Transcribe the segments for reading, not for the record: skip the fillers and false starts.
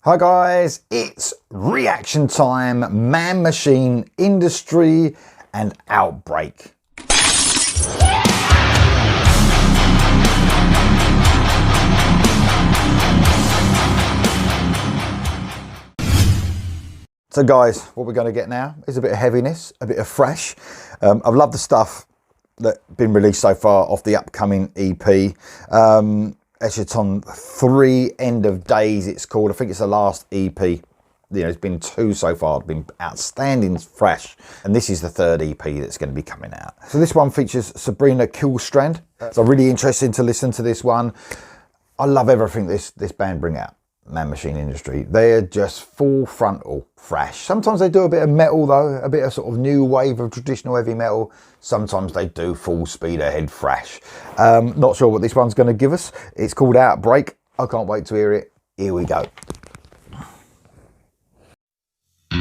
Hi guys, it's reaction time, Man Machine Industry and Outbreak. So guys, what we're going to get now is a bit of heaviness, a bit of fresh. I've loved the stuff that's been released so far off the upcoming EP. Eschaton 3 End of Days it's called. I think it's the last EP. You know, it's been 2 so far. It's been outstanding, fresh. And this is the 3rd EP that's going to be coming out. So this one features Sabrina Kihlstrand. So really interesting to listen to this one. I love everything this band bring out. Man Machine Industry. They're just full frontal fresh. Sometimes they do a bit of metal though, a bit of sort of new wave of traditional heavy metal. Sometimes they do full speed ahead fresh. Not sure what this one's going to give us. It's called Outbreak. I can't wait to hear it. Here we go. The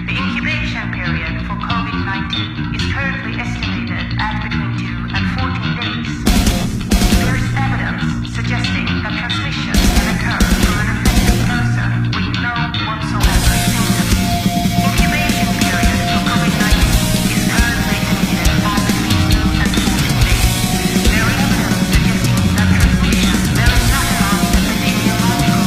incubation period for COVID-19 is currently estimated at between 2 and 14 days. There is evidence suggesting that transmission can occur through an affected person with no whatsoever symptoms. Incubation period for COVID-19 is currently estimated at between 2 and 14 days. There is evidence suggesting that transmission there is not enough epidemiological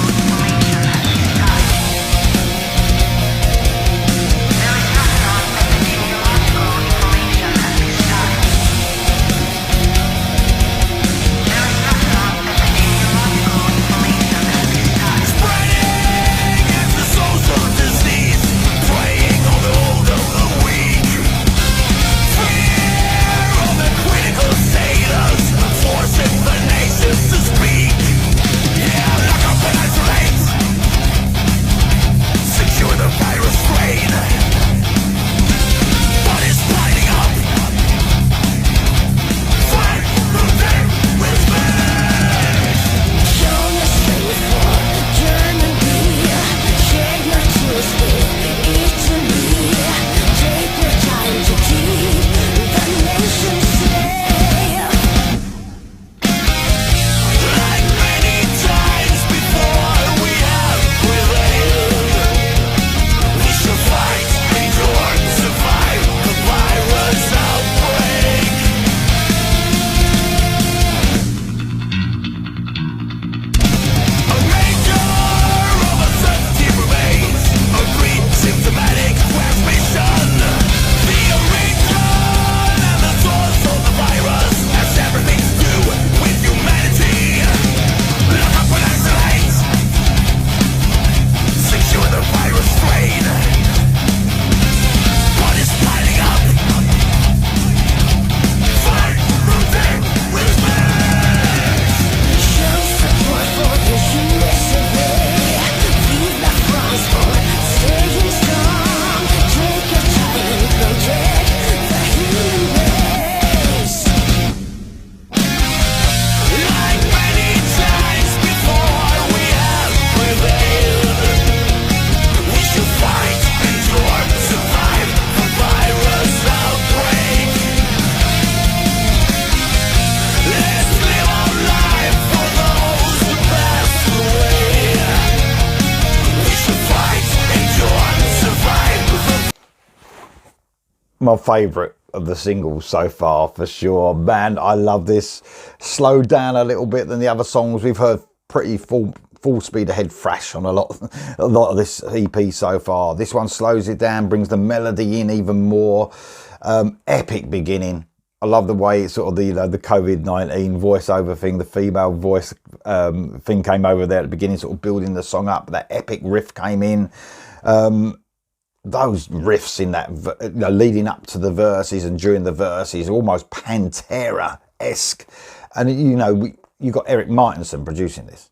information at this time. My favourite of the singles so far for sure. Man, I love this. Slowed down a little bit than the other songs. We've heard pretty full speed ahead fresh on a lot of this EP so far. This one slows it down, brings the melody in even more. Epic beginning. I love the way it's sort of the COVID-19 voiceover thing, the female voice thing came over there at the beginning, sort of building the song up. That epic riff came in. Those riffs in that, leading up to the verses and during the verses, almost Pantera-esque. And, you got Eric Martinson producing this.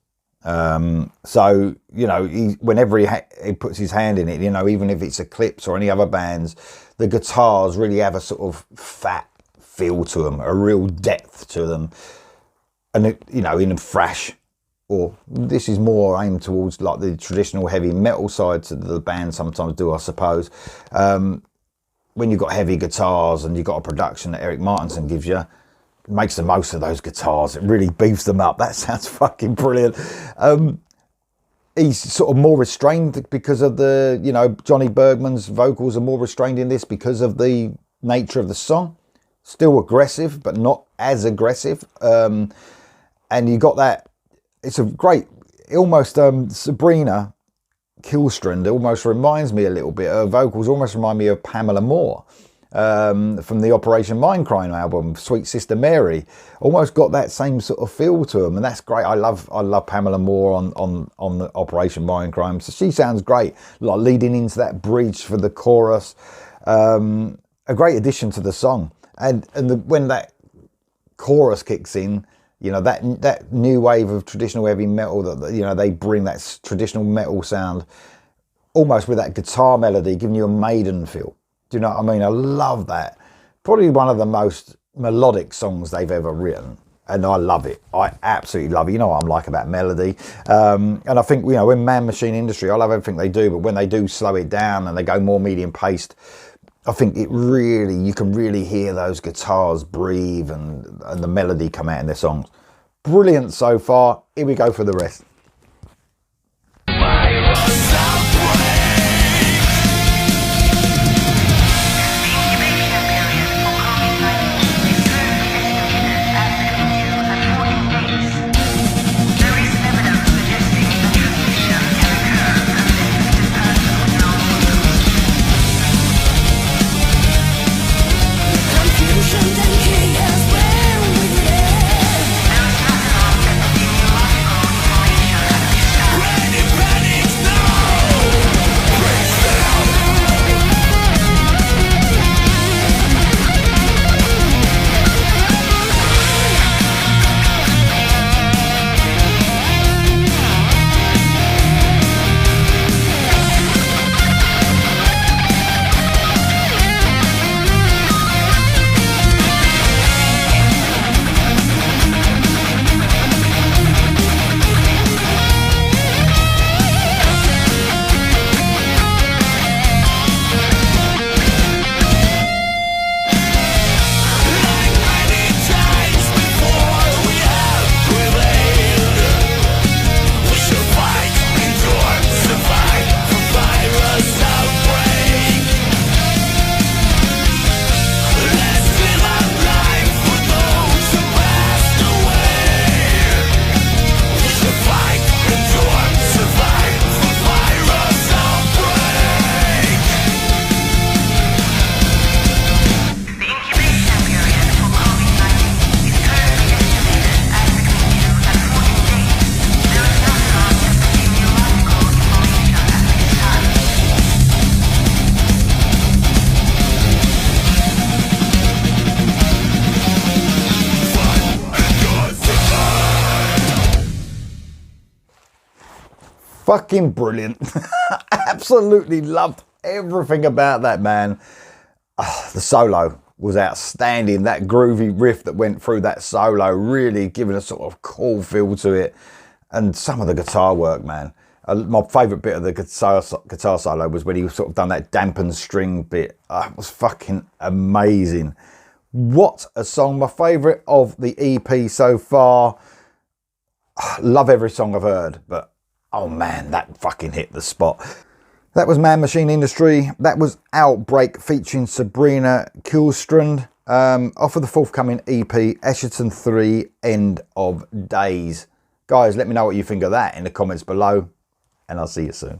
So, whenever he puts his hand in it, even if it's Eclipse or any other bands, the guitars really have a sort of fat feel to them, a real depth to them. And, in fresh. Or this is more aimed towards like the traditional heavy metal side to the band sometimes do, I suppose. When you've got heavy guitars and you've got a production that Eric Martinson gives you, makes the most of those guitars. It really beefs them up. That sounds fucking brilliant. he's sort of more restrained because of the, you know, Johnny Bergman's vocals are more restrained in this because of the nature of the song. Still aggressive, but not as aggressive. And you got that, it's a great, almost Sabrina Kihlstrand almost reminds me a little bit. Her vocals almost remind me of Pamela Moore from the Operation Mindcrime album, Sweet Sister Mary. Almost got that same sort of feel to them, and that's great. I love Pamela Moore on the Operation Mindcrime. So she sounds great, like leading into that bridge for the chorus. A great addition to the song, and when that chorus kicks in, you know, that new wave of traditional heavy metal that, you know, they bring that traditional metal sound almost with that guitar melody, giving you a Maiden feel. Do you know what I mean? I love that. Probably one of the most melodic songs they've ever written. And I love it. I absolutely love it. You know what I'm like about melody. And I think, you know, in Man Machine Industry, I love everything they do. But when they do slow it down and they go more medium paced, I think it really, you can really hear those guitars breathe and the melody come out in their songs. Brilliant so far. Here we go for the rest. Fucking brilliant. Absolutely loved everything about that, man. The solo was outstanding. That groovy riff that went through that solo, really giving a sort of cool feel to it. And some of the guitar work, man. My favourite bit of the guitar solo was when he sort of done that dampened string bit. It was fucking amazing. What a song. My favourite of the EP so far. Love every song I've heard, but oh man, that fucking hit the spot. That was Man Machine Industry. That was Outbreak featuring Sabrina Kihlstrand. Off of the forthcoming EP, Escherton 3, End of Days. Guys, let me know what you think of that in the comments below, and I'll see you soon.